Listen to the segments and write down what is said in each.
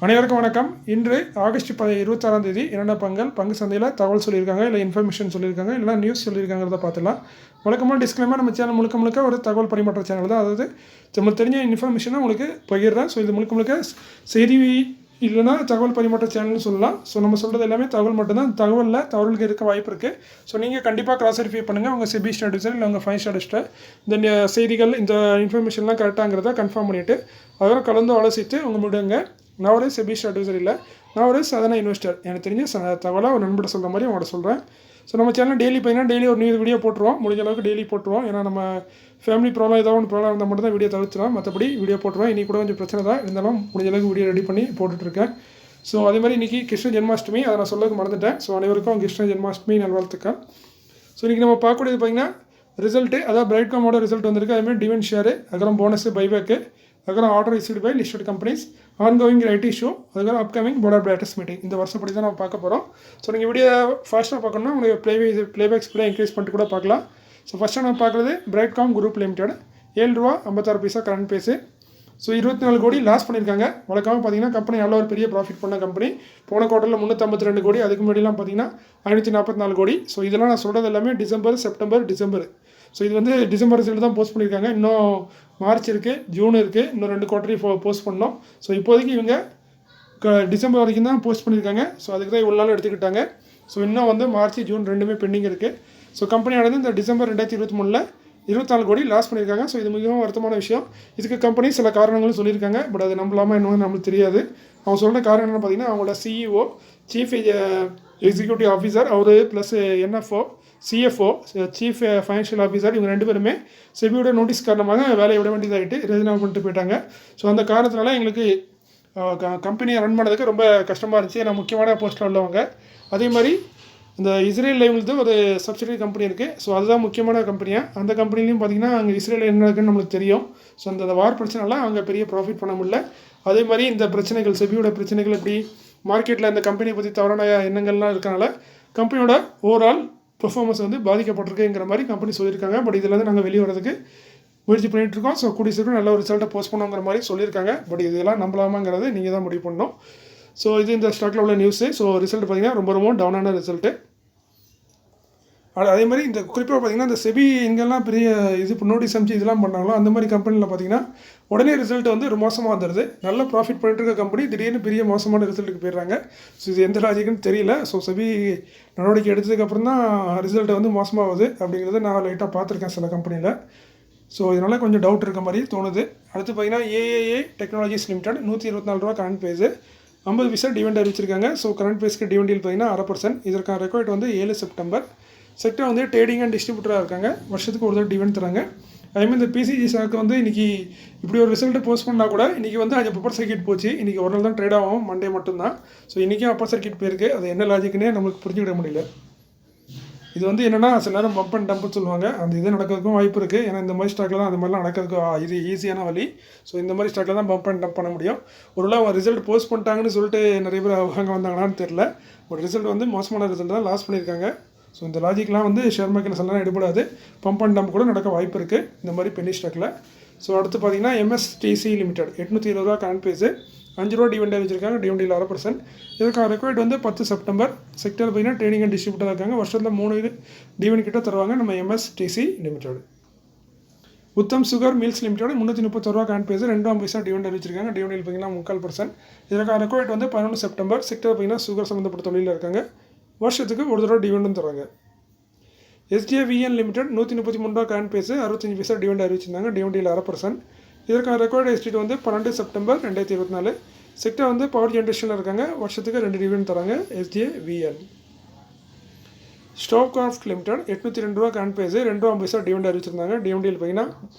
அனைவருக்கும் வணக்கம். இன்று ஆகஸ்ட் 26 என்னென்ன பங்கு சந்தையில் தகவல் சொல்லியிருக்காங்க, இல்லை இன்ஃபர்மேஷன் சொல்லியிருக்காங்க, இல்லைனா நியூஸ் சொல்லியிருக்காங்கிறத பார்த்துலாம். வழக்கமாக டிஸ்க்ளைமர், நம்ம சேனல் முழுக்க ஒரு தகவல் பரிமாற்ற சேனல் தான். அதாவது நம்மளுக்கு தெரிஞ்ச இன்ஃபர்மேஷனை உங்களுக்கு பகிர்றேன். ஸோ இது முழுக்க செய்தி இல்லைனா தகவல் பரிமாற்ற சேனல்னு சொல்லலாம். ஸோ நம்ம சொல்கிறது எல்லாமே தகவல் மட்டும்தான். தகவலில் தவறுகளுக்கு இருக்க வாய்ப்பு இருக்குது. ஸோ நீங்கள் கண்டிப்பாக கிராஸ் வெரிஃபை பண்ணுங்கள். உங்கள் செபி ஸ்டாட்டிஸ்டர் இல்லை உங்கள் ஃபைன் ஸ்டாட்டிஸ்டர் இந்த செய்திகள், இந்த இன்ஃபர்மேஷன்லாம் கரெக்டாங்கிறத கன்ஃபார்ம் பண்ணிவிட்டு அதெல்லாம் கலந்து ஆலோசித்து உங்கள் முடிவுங்க. நான் ஒரு செபி அட்வைசர் இல்லை, நான் ஒரு சாதாரண இன்வெஸ்டர். எனக்கு தெரிஞ்ச தகவலாக ஒரு நண்பர்கிட்ட சொல்கிற மாதிரி அவங்கள்ட்ட சொல்கிறேன். ஸோ நம்ம சேனல் டெய்லி பார்த்தீங்கன்னா டெய்லி ஒரு நியூஸ் வீடியோ போட்டுருவோம். முடிஞ்ச அளவுக்கு டெய்லி போட்டுருவோம். ஏன்னா நம்ம ஃபேமிலி ப்ராப்ளம் ஏதாவது ஒன்று ப்ராப்ளம் இருந்தால் மட்டும் தான் வீடியோ தவிர்த்துலாம். மற்றபடி வீடியோ போட்டுருவோம். இன்றைக்கி கூட கொஞ்சம் பிரச்சனை தான் இருந்தாலும் முடிஞ்ச அளவுக்கு வீடியோ ரெடி பண்ணி போட்டுட்ருக்கேன். ஸோ அதே மாதிரி இன்றைக்கி கிருஷ்ண ஜென்மாஷ்டமி, அதை நான் சொல்லக்கு மறந்துட்டேன். ஸோ அனைவருக்கும் கிருஷ்ண ஜென்மாஷ்டமி நல்வாழ்த்துக்கள். ஸோ இன்றைக்கி நம்ம பார்க்கக்கூடியது பார்த்திங்கன்னா ரிசல்ட்டு, அதாவது பிரைட்காமோட ரிசல்ட் வந்திருக்கு. அதுமாதிரி டிவெண்ட் ஷேரு, அதுக்கப்புறம் போனஸு, பைபேக்கு, அதுக்கப்புறம் order received by listed companies, ongoing ஐடி ஷோ, அதுக்கப்புறம் upcoming board of directors meeting. இந்த வருஷப்படி தான் நம்ம பார்க்க போகிறோம். ஸோ நீங்கள் வீடியோ ஃபாஸ்ட்டாக பார்க்கணும்னா உங்களுக்கு ப்ளேபேக் ஸ்பீடாக இன்க்ரீஸ் பண்ணிட்டு கூட பார்க்கலாம். ஸோ ஃபஸ்ட்டாக நம்ம பார்க்குறது Brightcom group limited, ₹7.56 current price. So 24 கோடி லாஸ் பண்ணியிருக்காங்க. வழக்கமாக பார்த்தீங்கன்னா கம்பெனி நல்ல ஒரு பெரிய ப்ராஃபிட் பண்ண கம்பெனி. போன குவார்ட்டரில் 352 கோடி, அதுக்கு முன்னாடிலாம் பார்த்தீங்கன்னா 544 கோடி. ஸோ இதெல்லாம் நான் சொல்கிறது எல்லாமே டிசம்பர், செப்டம்பர். ஸோ இது வந்து டிசம்பர் ரிசல்ட் தான் போஸ்ட் பண்ணியிருக்காங்க. இன்னும் மார்ச் இருக்குது, ஜூன் இருக்குது, இன்னும் 2 குவார்ட்டரி போஸ்ட் பண்ணோம். ஸோ இப்போதைக்கு இவங்க டிசம்பர் வரைக்கும் தான் போஸ்ட் பண்ணியிருக்காங்க. ஸோ அதுக்கு தான் இவ்வளோ நாள் எடுத்துக்கிட்டாங்க. ஸோ இன்னும் வந்து மார்ச், ஜூன் ரெண்டுமே பெண்டிங் இருக்குது. ஸோ கம்பெனியானது இந்த டிசம்பர் 2023 24 கோடி லாஸ் பண்ணியிருக்காங்க. ஸோ இது மிகவும் வருத்தமான விஷயம். இதுக்கு கம்பெனி சில காரணங்களும் சொல்லியிருக்காங்க. பட் அது நம்பலாமா என்னன்னு நம்மளுக்கு தெரியாது. அவங்க சொல்கிற காரணம் என்னென்னு பார்த்தீங்கன்னா, அவங்களோட சிஇஓ, சீஃப் எக்ஸிக்யூட்டிவ் ஆஃபீஸர், அவர் plus NFO, CFO, chief financial officer, இவங்க 2 பேருமே செபியோட நோட்டீஸ் காரணமாக வேலையை விட வேண்டியதாகிட்டு ராஜினாமா பண்ணிட்டு போயிட்டாங்க. ஸோ அந்த காரணத்தினால எங்களுக்கு கம்பெனியை ரன் பண்ணதுக்கு ரொம்ப கஷ்டமாக இருந்துச்சு. ஏன்னா முக்கியமான போஸ்ட்டில் உள்ளவங்க. அதே மாதிரி இந்த இஸ்ரேல் லைவ்லேருந்து ஒரு சப்சிடரி கம்பெனி இருக்குது. ஸோ அதுதான் முக்கியமான கம்பெனியாக. அந்த கம்பெனிலையும் பார்த்திங்கன்னா அங்கே இஸ்ரேலில் என்ன இருக்குன்னு நம்மளுக்கு தெரியும். ஸோ அந்த வார் பிரச்சனைலாம் அங்கே பெரிய ப்ராஃபிட் பண்ண முடியல. அதே மாதிரி இந்த பிரச்சனைகள், செபியோட பிரச்சனைகள், இப்படி மார்க்கெட்டில் இந்த கம்பெனியை பற்றி தவறான எண்ணங்கள்லாம் இருக்கனால கம்பெனியோட ஓவரால் பெர்ஃபார்மன்ஸ் வந்து பாதிக்கப்பட்டிருக்குங்கிற மாதிரி கம்பெனி சொல்லியிருக்காங்க. பட் இதில் நாங்கள் வெளியே வரதுக்கு முயற்சி பண்ணிகிட்ருக்கோம். ஸோ கூடிய சீக்கிரம் நல்ல ஒரு ரிசல்ட்டை போஸ்ட் பண்ணுங்கிற மாதிரி சொல்லியிருக்காங்க. பட் இதெல்லாம் நம்பலாமாங்கிறது நீங்கள் தான் முடிவு பண்ணணும். ஸோ இது இந்த ஸ்டாக்கில் உள்ள நியூஸு. ஸோ ரிசல்ட் பார்த்திங்கன்னா ரொம்ப டவுனான ரிசல்ட்டு. அதே மாதிரி இந்த குறிப்பாக பார்த்திங்கன்னா இந்த செபி எங்கெல்லாம் பெரிய நோட்டீஸ் அனுப்பிச்சு இதெல்லாம் பண்ணாங்களோ அந்த மாதிரி கம்பெனியில் பார்த்திங்கன்னா உடனே ரிசல்ட் வந்து ஒரு மோசமாக வந்துடுது. நல்ல ப்ராஃபிட் பண்ணிட்டு இருக்க கம்பெனி திடீர்னு பெரிய மோசமான ரிசல்ட்டுக்கு போயிடுறாங்க. ஸோ இது எந்த லாஜிக்குன்னு தெரியல. ஸோ செபி நடவடிக்கை எடுத்ததுக்கப்புறம் தான் ரிசல்ட்டை வந்து மோசமாகுது அப்படிங்கிறத நான் லைட்டாக பார்த்துருக்கேன் சில கம்பெனியில். ஸோ இதனால் கொஞ்சம் டவுட் இருக்க மாதிரி தோணுது. அடுத்து பார்த்திங்கன்னா ஏஏஏ டெக்னாலஜிஸ் லிமிடெட், ₹124 கரண்ட் பேஸு, 50 பைசா டிவிடெண்ட் அறிவிச்சிருக்காங்க. ஸோ கரண்ட் பேஸ்க்கு டிவிடெண்ட் பார்த்திங்கன்னா 0.5%. இதற்கான ரெக்கார்ட் வந்து 7 செப்டம்பர். செக்டர் வந்து ட்ரேடிங் அண்ட் டிஸ்ட்ரிபியூட்டராக இருக்காங்க. வருஷத்துக்கு ஒரு தடவை டிவிடெண்ட் தராங்க. அதேமாதிரி இந்த பிசிஜி ஸ்டாக் வந்து இன்றைக்கி இப்படி ஒரு ரிசல்ட்டு போஸ்ட் பண்ணால் கூட இன்றைக்கி வந்து அது அப்பர் சர்க்கிட் போச்சு. இன்றைக்கி ஒரு நாள் தான் ட்ரேட் ஆகும், மண்டே மட்டும்தான். ஸோ இன்றைக்கும் அப்பர் சர்க்கிட் போயிருக்கு. அது என்ன லாஜிக்குன்னே நம்மளுக்கு புரிஞ்சுக்கிட முடியல. இது வந்து என்னென்னா சில நேரம் பம்ப் அண்ட் டம்ப்னு சொல்லுவாங்க. அந்த இது நடக்கிறதுக்கும் வாய்ப்பு இருக்குது. ஏன்னா இந்த மாதிரி ஸ்டாக்கில் தான் அந்த மாதிரிலாம் நடக்கிறதுக்கு இது ஈஸியான வழி. ஸோ இந்த மாதிரி ஸ்டாக்கில் தான் பம்ப் அண்ட் டம்ப் பண்ண முடியும். ஒருவேளை அவங்க ரிசல்ட் போஸ்ட் பண்ணிட்டாங்கன்னு சொல்லிட்டு நிறைய பேர் அவங்க வந்தாங்களான்னு தெரில. ஒரு ரிசல்ட் வந்து மோசமான ரிசல்ட் தான் லாஸ் பண்ணியிருக்காங்க. ஸோ இந்த லாஜிக்லாம் வந்து ஷேர் மார்க்கெட்டில் சொல்லலாம் எடுபடாது. பம்ப் அண்ட் டம்ப் கூட நடக்க வாய்ப்பு இருக்குது இந்த மாதிரி பென்னி ஸ்டாக்கில். ஸோ அடுத்து பார்த்திங்கன்னா MSTC limited, ₹820 current price, ₹5 dividend வச்சுருக்காங்க. டிவிடெண்ட் 0.5%. இதுக்கான ரெக்கார்ட் வந்து 10 செப்டம்பர். செக்டர் பார்த்திங்கன்னா ட்ரேடிங் அண்ட் டிஸ்ட்ரிபியூட்டராக இருக்காங்க. வருஷத்தில் 3 டிவிடெண்ட் கிட்ட தருவாங்க நம்ம MSTC limited. Uttam sugar mills limited, ₹331 current price, ₹2 paisa dividend அறிவிச்சிருக்காங்க. டிவிடெண்ட் பார்த்திங்கன்னா 3/4%. இதற்கான ரெக்கார்ட் வந்து 11 செப்டம்பர். செக்டர் பார்த்திங்கன்னா சுகர் சம்மந்தப்பட்ட தொழிலில் இருக்காங்க. வருஷத்துக்கு ஒரு தடவை டிவிடெண்டும் தராங்க. எஸ்ஜேவிஎன் லிமிடெட், ₹133 கரண்ட் பேஸு, 65 பைசா டிவிடெண்ட் அறிவிச்சிருந்தாங்க. டிவிடெண்ட் 0.5%. இதற்கான ரெக்கார்டு எஸ்டேட் வந்து 12 செப்டம்பர் 2024. செக்டர் வந்து பவர் ஜென்ரேஷனில் இருக்காங்க. வருஷத்துக்கு 2 டிவிடெண்ட் தராங்க SJVN. ஸ்டோக்ராஃப்ட் limited, ₹802 current price, ₹2 paisa dividend அறிவிச்சிருந்தாங்க. டிவிடெண்ட் பார்த்திங்கன்னா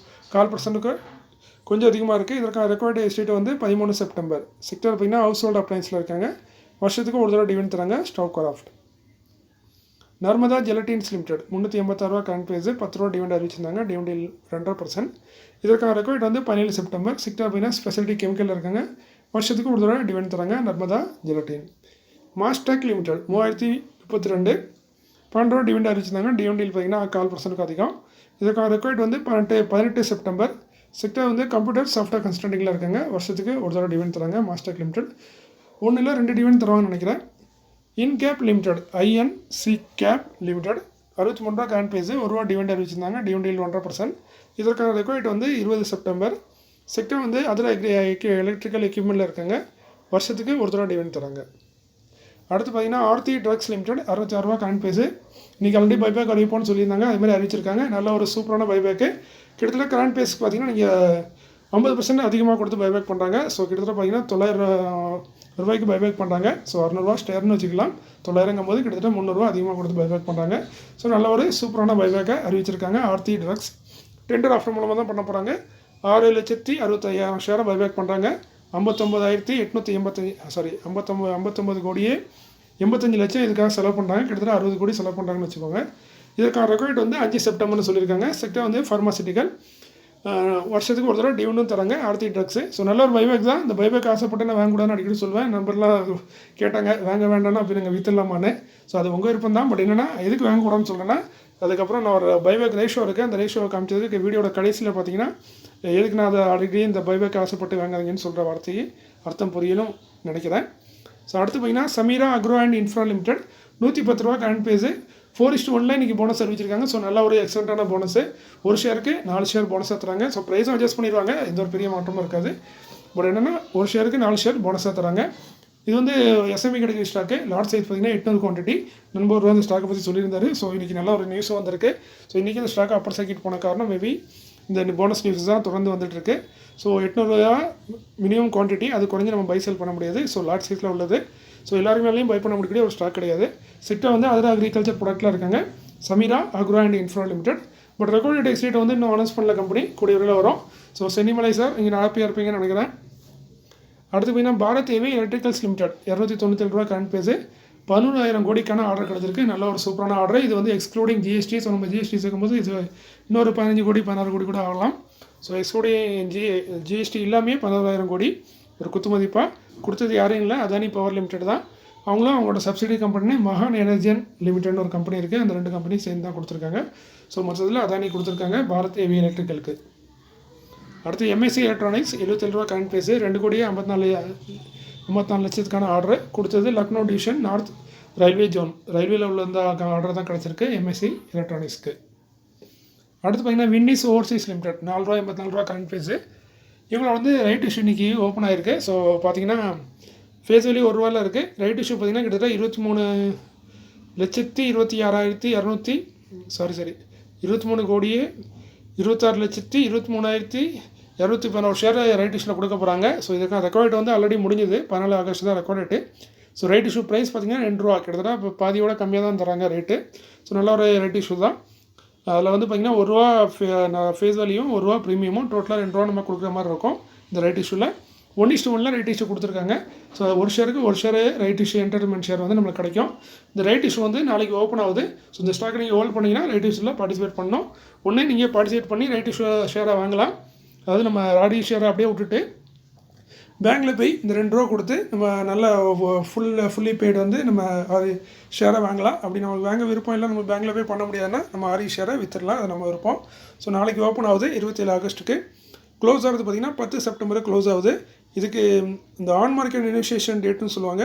0.25% கொஞ்சம் அதிகமாக இருக்குது. இதற்கான ரெக்கார்டு எஸ்டேட் வந்து 13 செப்டம்பர். செக்டர் பார்த்திங்கன்னா ஹவுஸ் ஹோல்ட் அப்ளைன்ஸில் இருக்காங்க. வருஷத்துக்கு ஒரு தடவை டிவிடெண்ட் தராங்க Stovecraft. Narmada gelatines limited, ₹386 current price, ₹10 dividend அறிவிச்சிருந்தாங்க. டிவிடெண்ட் 2.5%. இதற்கான ரெக்கார்ட் வந்து 17 செப்டம்பர். செக்டர் பார்த்திங்கன்னா ஸ்பெஷாலிட்டி கெமிக்கலில் இருக்காங்க. வருஷத்துக்கு ஒரு தடவை டிவிடெண்ட் தராங்க நர்மதா ஜெலட்டின். மாஸ்டெக் லிமிடெட், ₹3032 ₹12 டிவிடெண்ட் அறிவிச்சிருந்தாங்க. டிவிடெண்ட் பார்த்திங்கன்னா 0.25% அதிகம். இதற்கான ரெக்கார்ட் வந்து 18 செப்டம்பர். செக்டர் வந்து கம்ப்யூட்டர் சாஃப்ட்வேர் கன்ஸ்ட்ரக்டிங்கில் இருக்காங்க. வருஷத்துக்கு ஒரு தடவை டிவிடெண்ட் தராங்க மாஸ்டெக் லிமிடெட். 1 இல்லை 2 டிவிடெண்ட் தருவாங்கன்னு நினைக்கிறேன். இன்கேப் லிமிடெட் INC கேப் லிமிடெட் 63 ரூபா கரண்ட் ப்ரைஸு, ₹1 டிவிடெண்ட் அறிவிச்சிருந்தாங்க. டிவிடெண்ட் 1.5%. இதற்கான ரெக்வயர்ட் வந்து 20 செப்டம்பர். செக்டர் வந்து அதில் எலக்ட்ரிக்கல் எக்யூப்மெண்ட்டில் இருக்காங்க. வருஷத்துக்கு ₹1 டிவிடெண்ட் தராங்க. அடுத்து பார்த்தீங்கன்னா ஆர்த்தி ட்ரக்ஸ் லிமிடெட் 66 ரூபா கரண்ட் ப்ரைஸு. இன்றைக்கி ஆல்ரெடி பைபேக் அறிவிப்போம்னு சொல்லியிருந்தாங்க, அதுமாதிரி அறிவிச்சிருக்காங்க. நல்ல ஒரு சூப்பரான பைபேக்கு. கிட்டத்தட்ட கரண்ட் ப்ரைஸ்க்கு பார்த்தீங்கன்னா நீங்கள் 50% அதிகமாக கொடுத்து பைபேக் பண்ணுறாங்க. ஸோ கிட்டத்தட்ட பார்த்தீங்கன்னா ₹900 பைபேக் பண்ணுறாங்க. ஸோ ₹600 ஸ்டேர்னு வச்சுக்கலாம். 900ங்கும் போது கிட்டத்தட்ட ₹300 அதிகமாக கொடுத்து பைபேக் பண்ணுறாங்க. ஸோ நல்ல ஒரு சூப்பரான பைபேக்கை அறிவிச்சிருக்காங்க ஆர்த்தி ட்ரக்ஸ். டெண்டர் ஆஃபர் மூலமாக தான் பண்ண போகிறாங்க. 6,65,000 ஷேரை பைபேக் பண்ணுறாங்க. 59 கோடியே 85 லட்சம் இதுக்காக செலவு பண்ணுறாங்க. கிட்டத்தட்ட 60 கோடி செலவு பண்ணுறாங்கன்னு வச்சுக்கோங்க. இதற்கான ரெக்கார்ட் வந்து 5 செப்டம்பர்னு சொல்லியிருக்காங்க. செக்டர் வந்து ஃபார்மாசிட்டிக்கல். வருஷத்துக்கு ஒரு தடவை டிவிடெண்டும் தராங்க ஆர்த்தி ட்ரக்ஸு. ஸோ நல்ல ஒரு பைபேக் தான். இந்த பைபேக் ஆசைப்பட்டு நான் வாங்கக்கூடாதுன்னு அடிக்கடி சொல்லுவேன். நம்பர்லாம் கேட்டாங்க வாங்க வேண்டாம்னா அப்படி நாங்கள் விற்றுலாமான்னு. ஸோ அது உங்கள் விருப்பம் தான். பட் என்னென்னா எதுக்கு வாங்கக்கூடாதுன்னு சொல்கிறேன்னா, அதுக்கப்புறம் நான் ஒரு பைபேக் ரேஷோ இருக்குது. அந்த ரேஷோவை காமிச்சதுக்கு வீடியோட கடைசியில் பார்த்தீங்கன்னா எதுக்கு நான் அதை அடிக்கடி இந்த பைபேக் ஆசைப்பட்டு வாங்காதீங்கன்னு சொல்கிற வார்த்தைக்கு அர்த்தம் புரியணும் நினைக்கிறேன். ஸோ அடுத்து பார்த்தீங்கன்னா Sameera agro and infra limited 110 ரூபா கரண்ட் ப்ரைஸு. 4:1 இன்றைக்கி போனஸ் அறிவிச்சிருக்காங்க. ஸோ நல்ல ஒரு எக்ஸலண்ட்டான போனஸு. ஒரு ஷேருக்கு 4 ஷேர் போனஸாக தராங்க. ஸோ ப்ரைஸும் அட்ஜஸ்ட் பண்ணிடுவாங்க, எந்த ஒரு பெரிய மாற்றமும் இருக்காது. பட் என்னென்னா ஒரு ஷேருக்கு 4 ஷேர் போனஸாக தராங்க. இது வந்து SME கிடைக்கிற ஸ்டாக்கு. லாட் சைஸ் பார்த்தீங்கன்னா 800 குவான்டிட்டி. நண்பர் இந்த ஸ்டாக்கை பற்றி சொல்லியிருந்தாரு. ஸோ இன்றைக்கி நல்ல ஒரு நியூஸும் வந்திருக்கு. ஸோ இன்றைக்கி இந்த ஸ்டாக் அப்பர் சர்க்கிட் போன காரணம் மேபி இந்த போனஸ் நியூஸ் தான் தொடர்ந்து வந்துட்டுருக்கு. ஸோ 800 மினிமம் குவான்டிட்டி, அது குறைஞ்சி நம்ம பை செல் பண்ண முடியாது. ஸோ லாட் சைஸில் உள்ளது. ஸோ எல்லாருமேலையும் பை பண்ண முடியக்கூடிய ஒரு ஸ்டாக் கிடையாது. செக்டர் வந்து அதர் அக்ரிகல்ச்சர் ப்ராடக்ட்டில் இருக்காங்க. Sameera agro and infra limited. But record takes rate வந்து இன்னும் அனௌன்ஸ் பண்ணல கம்பெனி, கூடிய விரைவில் வரும். ஸோ சென்னிமலை சார் நீங்கள் ஹாப்பியாக இருப்பீங்கன்னு நினைக்கிறேன். அடுத்து பார்த்தீங்கன்னா பாரத் ஹெவி எலக்ட்ரிக்கல்ஸ் லிமிடெட் 297 ரூபா கரண்ட் ப்ரைஸு. 11,000 கோடிக்கான ஆர்டர் கிடச்சிருக்கு. நல்ல ஒரு சூப்பரான ஆர்டர். இது வந்து எக்ஸ்க்ளூடிங் ஜிஎஸ்டி. ஸோ நம்ம ஜிஎஸ்டி சேர்க்கும்போது இது இன்னொரு 15 கோடி 16 கோடி கூட ஆகலாம். ஸோ எக்ஸ்க்ளூடிங் ஜிஎஸ்டி எல்லாமே 11,000 கோடி ஒரு குத்து மதிப்பாக கொடுத்தது யாரும் இல்லை, அதானி பவர் லிமிடெட் தான். அவங்களும் அவங்களோட சப்சிடி கம்பெனி மகான் எனர்ஜியன் லிமிடெட்னு ஒரு கம்பெனி இருக்குது. அந்த 2 கம்பெனி சேர்ந்து தான் கொடுத்துருக்காங்க. ஸோ மற்றதில் அதானி கொடுத்துருக்காங்க பாரத் ஹெவி எலக்ட்ரிக்கலுக்கு. அடுத்து MSC எலக்ட்ரானிக்ஸ் 77 ரூபா கரண்ட் ப்ரைஸு. 2 கோடியே 54 லட்சத்துக்கான ஆர்டர் கொடுத்தது Lucknow division north railway zone. ரயில்வேல உள்ள இந்த ஆர்டர் தான் கிடச்சிருக்கு MSC எலக்ட்ரானிக்ஸ்க்கு. அடுத்து பார்த்தீங்கன்னா வின்னிஸ் ஓவர்சீஸ் லிமிடெட் 4 ரூபா கரண்ட் ப்ரைஸு. இவங்களோட வந்து ரைட் இஷ்யூ இன்றைக்கி ஓப்பன் ஆகிருக்கு. ஸோ பார்த்தீங்கன்னா ஃபேஸ் வேல்யூ ₹1 இருக்குது. ரைட் இஷ்யூ பார்த்தீங்கன்னா கிட்டத்தட்ட 23 கோடியே 26,23,232,211 ஷேர் ரைட் இஷ்யூவில் கொடுக்க போகிறாங்க. ஸோ இதுக்கான ரெக்கார்ட் வந்து ஆல்ரெடி முடிஞ்சது. 14 ஆகஸ்ட் தான் record date. So right issue price பார்த்தீங்கன்னா ₹2 கிட்டத்தட்ட இப்போ பாதியோட கம்மியாக தான் தராங்க ரேட்டு. ஸோ நல்ல ஒரு ரைட் இஷ்யூ தான். அதில் வந்து பார்த்திங்கன்னா ₹1 ஃபேஸ் வேல்யூவும் ₹1 ப்ரீமியமும் டோட்டலாக ₹2 நம்ம கொடுக்குற மாதிரி இருக்கும் இந்த ரைட் இஷ்யூவில். 1:1 ரைட் இஷ்யூ கொடுத்துருக்காங்க. ஸோ ஒரு ஷேருக்கு ஒரு share right issue entertainment share வந்து நம்மளுக்கு கிடைக்கும். இந்த ரைட் இஷ்யூ வந்து நாளைக்கு ஓப்பன் ஆகுது. ஸோ இந்த ஸ்டாக் நீங்கள் ஹோல்ட் பண்ணிங்கன்னா ரைட் இஷ்யூவில் பார்ட்டிசிபேட் பண்ணணும். ஒன்று நீங்கள் பார்ட்டிசிபேட் பண்ணி ரைட் இஷ்யூ ஷேரை வாங்கலாம். அதாவது நம்ம ராடி ஷேரை அப்படியே விட்டுட்டு பேங்க்கில் போய் இந்த ₹2 கொடுத்து நம்ம நல்ல ஃபுல்லி பெய்டு வந்து நம்ம ஷேரை வாங்கலாம். அப்படி நமக்கு வாங்க விருப்பம் இல்லை, நம்ம பேங்க்கில் போய் பண்ண முடியாதுன்னா நம்ம ஷேரை விற்றுடலாம். அது நம்ம விருப்பம். ஸோ நாளைக்கு ஓப்பன் ஆகுது 27 ஆகஸ்ட்டுக்கு. க்ளோஸ் ஆகுது பார்த்திங்கன்னா 10 செப்டம்பர் க்ளோஸ் ஆகுது. இதுக்கு இந்த ஆன் மார்க்கெட் இனிஷியேஷன் டேட்டுன்னு சொல்லுவாங்க.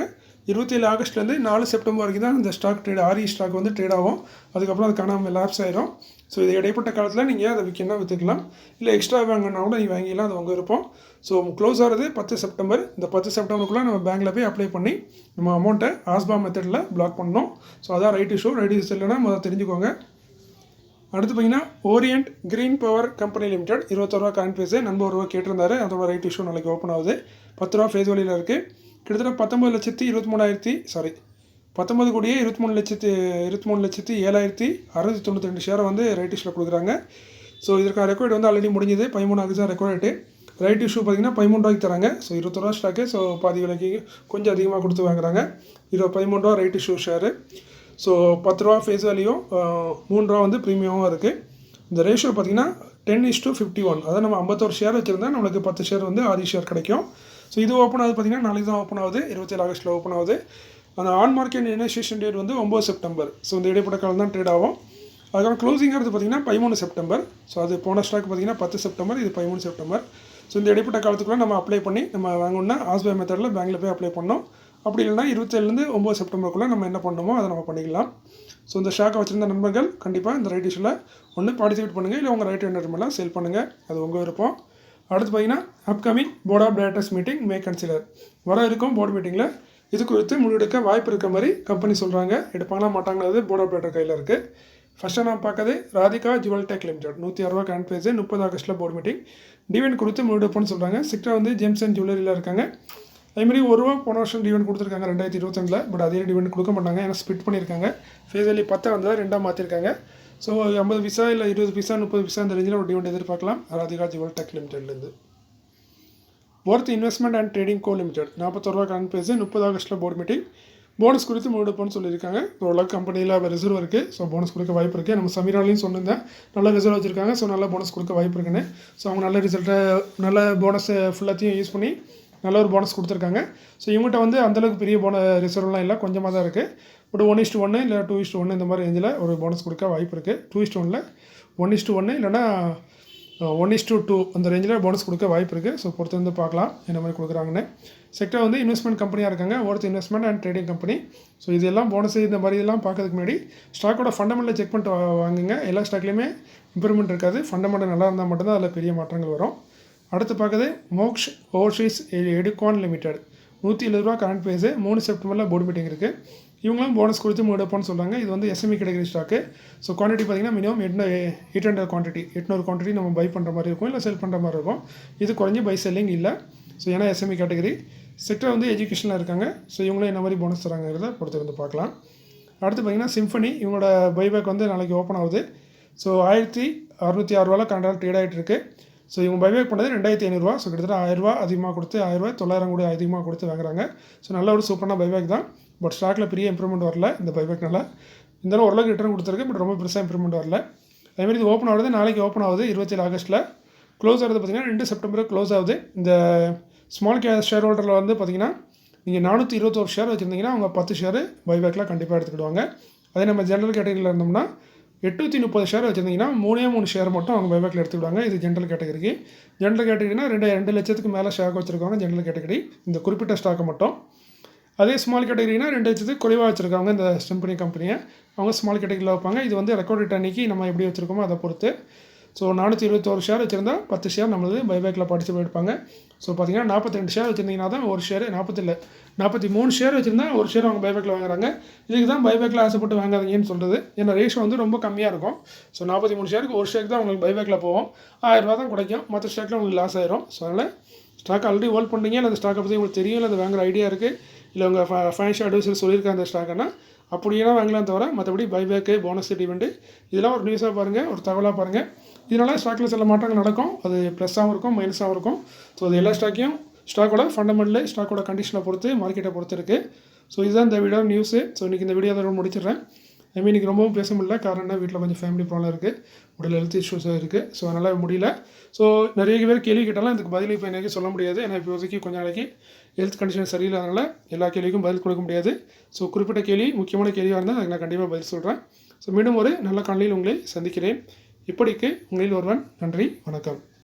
27 ஆகஸ்ட்லேருந்து 4 செப்டம்பர் வரைக்கும் தான் இந்த ஸ்டாக் ட்ரேட் ஸ்டாக் வந்து ட்ரேட் ஆகும். அதுக்கப்புறம் அது காணாமல் லேப்ஸ் ஆயிரும். ஸோ இது இடைப்பட்ட காலத்தில் நீங்கள் அதை விற்கணும் விற்றுக்கலாம், இல்லை எக்ஸ்ட்ரா வாங்கினா கூட நீங்கள் வாங்கிக்கலாம், அது உங்கள் விருப்பம். ஸோ க்ளோஸ் ஆகிறது 10 செப்டம்பர். இந்த 10 செப்டம்பருக்குள்ளே நம்ம பேங்க்கில் போய் அப்ளை பண்ணி நம்ம அமௌண்ட்டை ஆஸ்பா மெத்தடில் பிளாக் பண்ணணும். ஸோ அதான் ரைட் இஷ்யூ. ரைட் இஷ்யூ இல்லைன்னா முதல்ல தெரிஞ்சுக்கோங்க. அடுத்து பார்த்தீங்கன்னா orient green power company limited 21 ரூபா கரண்ட் ப்ரைஸு. நண்பர் ₹1 கேட்டிருந்தாரு. அதோட ரைட் இஷ்யூ நாளைக்கு ஓப்பன் ஆகுது. ₹10 ஃபேஸ் வேல்யூவில் இருக்குது. கிட்டத்தட்ட 19 கோடியே 23,07,692 ஷேரை வந்து ரைட் இஷ்யூவில் கொடுக்குறாங்க. ஸோ இதற்கான ரெக்கார்டு வந்து ஆல்ரெடி முடிஞ்சது. 13 ஆகஸ்ட் ரெக்கார்டு. ரைட் இஷ்யூ பார்த்தீங்கன்னா ₹13 தராங்க. So ₹21 stock. ஸோ பாதி விலைக்கு கொஞ்சம் அதிகமாக கொடுத்து வாங்குறாங்க. ₹13 right issue share. So ₹10 face வேல்யூவும் ₹3 வந்து ப்ரீமியமும் இருக்குது. இந்த ரேஷியோ பார்த்திங்கன்னா 10:51. அதாவது நம்ம 51 ஷேர் வச்சுருந்தா நம்மளுக்கு 10 ஷேர் வந்து 6 ஷேர் கிடைக்கும். ஸோ இது ஓப்பன் ஆகுது பார்த்திங்கன்னா நாளைக்கு தான் ஓப்பன் ஆகுது. 27 ஆகஸ்ட்டில் ஓப்பன் ஆகுது. அந்த ஆன் மார்க்கெட் இனிஷியேஷன் டேட் வந்து 9 செப்டம்பர். ஸோ இந்த இடைப்பட்ட காலம் தான் ட்ரேட் ஆகும். அதுக்கப்புறம் க்ளோசிங்கிறது பார்த்திங்கன்னா 13 செப்டம்பர். ஸோ அது போன ஸ்டாக் பார்த்திங்கன்னா 10 செப்டம்பர், இது 13 செப்டம்பர். ஸோ இந்த இடைப்பட்ட காலத்துக்குள்ளே நம்ம அப்ளை பண்ணி நம்ம வாங்கணும்னா ஆஸ்பை மெத்தடில் பேங்க்கில் போய் அப்ளை பண்ணோம். அப்படி இல்லைனா 27லேருந்து 9 செப்டம்பருக்குள்ளே நம்ம என்ன பண்ணணுமோ அதை நம்ம பண்ணிக்கலாம். ஸோ இந்த ஷாக்கை வச்சுருந்த நண்பர்கள் கண்டிப்பாக இந்த ரைட் இஷ்யூவில் ஒன்று பார்ட்டிசிபேட் பண்ணுங்கள், இல்லை உங்கள் ரைட் எண்ணெல்லாம் சேல் பண்ணுங்கள், அது உங்கள் விருப்பம். அடுத்து பார்த்தீங்கன்னா upcoming board of directors meeting may consider. வர இருக்கும் போர்டு மீட்டிங்கில் இது குறித்து முடிவெடுக்க வாய்ப்பு இருக்க மாதிரி கம்பெனி சொல்கிறாங்க. எடுப்பாங்களா மாட்டாங்கிறது போர்ட் ஆஃப் டைரக்டர் கையில் இருக்குது. ஃபஸ்ட்டு நான் பார்க்கறது Radhika Jeweltech limited 106 current price 30 ஆகஸ்ட்டில் போர்டு மீட்டிங். டிவிடெண்ட் கொடுத்து முடிவெடுப்போன்னு சொல்கிறாங்க. செக்டர் வந்து ஜெம்ஸ் அண்ட் ஜுவல்லரியில் இருக்காங்க. அதேமாதிரி ₹1 போன வருஷம் டிவிடெண்ட் கொடுத்துருக்காங்க 2022. பட் அதே டிவிடெண்ட் கொடுக்க மாட்டாங்க, ஏன்னா ஸ்பிட் பண்ணியிருக்காங்க. ஃபேஸ் வேல்யூ 10 வந்ததாக 2 மாற்றிருக்காங்க. ஸோ 50 பைசா இல்லை 20 பைசா 30 பைசா இந்த ரேஞ்சில் ஒரு டிவிடெண்ட் எதிர்பார்க்கலாம் ராதிகா ஜுவல் டெக் லிமிடெட்லேருந்து. Worth Investment and Trading Co Limited 41 current price 30 ஆகஸ்ட்டில் போர்டு மீட்டிங். போனஸ் குறித்து முடிவெடுப்போம்னு சொல்லியிருக்காங்க. ஓரளவுக்கு கம்பெனியில் ரிசர்வ் இருக்குது. ஸோ போனஸ் கொடுக்க வாய்ப்பு இருக்குது. நம்ம சமீராலையும் சொன்னிருந்தேன், நல்ல ரிசர்வ் வச்சுருக்காங்க. ஸோ நல்ல போனஸ் கொடுக்க வாய்ப்பு இருக்குன்னு. ஸோ அவங்க நல்ல ரிசல்ட்டை நல்ல போனஸ் ஃபுல்லாத்தையும் யூஸ் பண்ணி நல்ல ஒரு போனஸ் கொடுத்துருக்காங்க. ஸோ இவங்ககிட்ட வந்து அந்தளவுக்கு பெரிய ரிசர்வ்லாம் இல்லை, கொஞ்சமாக தான் இருக்குது. பட் 1:1 இல்லை 2:1 இந்த மாதிரி ரேஞ்சில் ஒரு போனஸ் கொடுக்க வாய்ப்பு இருக்குது. 2:1 1:1 இல்லைனா 1:2 அந்த ரேஞ்சில் போனஸ் கொடுக்க வாய்ப்பு இருக்குது. ஸோ பொறுத்து வந்து பார்க்கலாம் என்ன மாதிரி கொடுக்குறாங்கன்னு. செக்டர் வந்து இன்வெஸ்ட்மெண்ட் கம்பெனியாக இருக்காங்க, worth Investment and trading company. So இதெல்லாம் போனஸ் இந்த மாதிரி இதெல்லாம் பார்க்கறதுக்கு முன்னாடி ஸ்டாக்கோட ஃபண்டமெண்டல் செக் பண்ணிட்டு வாங்குங்க. எல்லா ஸ்டாக்லேயுமே இம்ப்ரூவ்மெண்ட் இருக்காது, ஃபண்டமெண்டல் நல்லா இருந்தால் மட்டும்தான் அதில் பெரிய மாற்றங்கள் வரும். அடுத்து பார்க்குறது மோக்ஷ் ஓவர்சீஸ் எடுகான் லிமிடெட் 170 கரண்ட் பேஜ் 3 செப்டம்பரில் போர்டு மீட்டிங் இருக்குது. இவங்களும் போனஸ் கொடுத்து முடிவெடுப்போம்னு சொல்கிறாங்க. இது வந்து SME category stock. So quantity பார்த்திங்கன்னா மினிமம் 800 குவான்டிட்டி நம்ம பை பண்ணுற மாதிரி இருக்கும், இல்லை செல் பண்ணுற மாதிரி இருக்கும். இது குறைஞ்சி பை செல்லிங் இல்லை. ஸோ ஏன்னா எஸ்எம்இ கேட்டகரி. செக்டர் வந்து எஜுகேஷனில் இருக்காங்க. ஸோ இவங்களும் என்ன மாதிரி போனஸ் தராங்கிறத பொறுத்து வந்து பார்க்கலாம். அடுத்து பார்த்திங்கன்னா சிம்ஃபனி, இவங்களோட பைபேக் வந்து நாளைக்கு ஓப்பன் ஆகுது. ஸோ 1606 கரண்டாக ட்ரேட் ஆகிட்டு இருக்குது. ஸோ இவங்க பைபேக் பண்ணது 2500. ஸோ கிட்டத்தட்ட ₹1000 அதிகமாக கொடுத்து 1000 900 கூட அதிகமாக கொடுத்து வாங்குறாங்க. ஸோ நல்ல ஒரு சூப்பரான பைபேக் தான். பட் ஸ்டாக்கில் பெரிய இம்ப்ரூவ்மெண்ட் வரல இந்த பைபேக்னால. இருந்தாலும் ஓரளவுக்கு ரிட்டர்ன் கொடுத்துருக்கு, பட் ரொம்ப பெருசாக இம்ப்ரூவ்மெண்ட் வரல. அதேமாதிரி இது ஓப்பன் ஆகுது, நாளைக்கு ஓப்பன் ஆகுது 27 ஆகஸ்ட்டில். க்ளோஸ் ஆகுது பார்த்திங்கன்னா 2 செப்டம்பர் க்ளோஸ் ஆகுது. இந்த ஸ்மால் ஷேர் ஹோல்டரில் வந்து பார்த்திங்கன்னா நீங்கள் 421 ஷேர் வச்சுருந்தீங்கன்னா அவங்க 10 ஷேர் பைபேக்கில் கண்டிப்பாக எடுத்துக்கிடுவாங்க. அதே நம்ம ஜென்ரல் கேட்டகரியில் இருந்தோம்னா 830 ஷேர் வச்சுருந்தீங்கன்னா 3 ஷேர் மட்டும் அவங்க பைபேக்கில் எடுத்துக்கிடுவாங்க. இது ஜென்ரல் கேட்டகரிக்கு. ஜென்ரல் கேட்டகரினா 2 லட்சத்துக்கு மேலே ஸ்டாக் வச்சுருக்காங்க ஜென்ரல் கேட்டகரி, இந்த குறிப்பிட்ட ஸ்டாக்கை மட்டும். அதே ஸ்மால் கேட்டகரினா 2 லட்சத்துக்கு குறைவாக வச்சுருக்காங்க இந்த சிம்பனி கம்பெனியை, அவங்க ஸ்மால் கேட்டகரியில் வைப்பாங்க. இது வந்து ரெக்கார்ட் டேட் அன்றைக்கி நம்ம எப்படி வச்சுருக்கோமோ அதை பொறுத்து. ஸோ 421 ஷேர் வச்சுருந்தா 10 ஷேர் நம்மளது பைபேக்கில் பார்ட்டிசிபேட் எடுப்பாங்க. ஸோ பார்த்திங்கன்னா 42 ஷேர் வச்சுருந்தீங்கன்னா தான் ஒரு ஷேர் 43 ஷேர் வச்சுருந்தா ஒரு ஷேர் அவங்க பைபேக்கில் வாங்குறாங்க. இதுக்கு தான் பைபேக்கில் ஆசைப்பட்டு வாங்காதீங்கன்னு சொல்கிறது. ஏன்னா ரேஷியோ வந்து ரொம்ப கம்மியாக இருக்கும். ஸோ 43 ஷேருக்கு ஒரு ஷேருக்கு தான் உங்களுக்கு பைபேக்கில் போவோம், ₹1000 தான் கிடைக்கும். மற்ற ஸ்டாக்கில் உங்களுக்கு லாஸ் ஆயிரும். ஸோ அதனால் ஸ்டாக் ஆல்ரெடி ஹோல்ட் பண்ணுறீங்க, இல்லை அந்த ஸ்டாக்கை பற்றி உங்களுக்கு தெரியும், இல்லை அது வாங்குற ஐடியா இருக்குது, இல்லை உங்கள் ஃபைனான்ஷியல் அட்வைசர் சொல்லியிருக்காங்க அந்த ஸ்டாக்குன்னா அப்படியெல்லாம் வாங்கலாம். தவிர மற்றபடி பைபேக்கு போனஸ் டிவிடெண்ட் இதெல்லாம் ஒரு நியூஸாக பாருங்கள், ஒரு தகவலாக பாருங்கள். இதனால் ஸ்டாக்கில் சில மாற்றங்கள் நடக்கும், அது ப்ளஸ்ஸாகவும் இருக்கும் மைனஸாகவும் இருக்கும். ஸோ அது எல்லா ஸ்டாக்கையும் ஸ்டாக்கோட ஃபண்டமெண்டல் ஸ்டாக்கோட கண்டிஷனை பொறுத்து மார்க்கெட்டை பொறுத்து இருக்குது. ஸோ இதுதான் இந்த வீடியோ நியூஸு. ஸோ இன்றைக்கி இந்த வீடியோ அதை முடிச்சிடுறேன். இன்றைக்கி ரொம்பவும் பேச முடியல, காரணம் என்ன, வீட்டில் கொஞ்சம் ஃபேமிலி ப்ராப்ளம் இருக்குது, உடல் ஹெல்த் இஷ்யூஸாக இருக்குது. ஸோ அதனால் முடியல. ஸோ நிறைய பேர் கேள்வி கேட்டாலும் இதுக்கு பதில் இப்போ எனக்கு சொல்ல முடியாது. ஏன்னா இப்போதைக்கு கொஞ்சம் நாளைக்கு ஹெல்த் கண்டிஷன் சரியில்லாதனால எல்லா கேள்விக்கும் பதில் கொடுக்க முடியாது. ஸோ குறிப்பிட்ட கேள்வி முக்கியமான கேள்வியாக இருந்தால் அதுக்கு நான் கண்டிப்பாக பதில் சொல்கிறேன். ஸோ மீண்டும் ஒரு நல்ல காலையில் உங்களை சந்திக்கிறேன். இப்படிக்கு உங்களில் ஒருவன். நன்றி, வணக்கம்.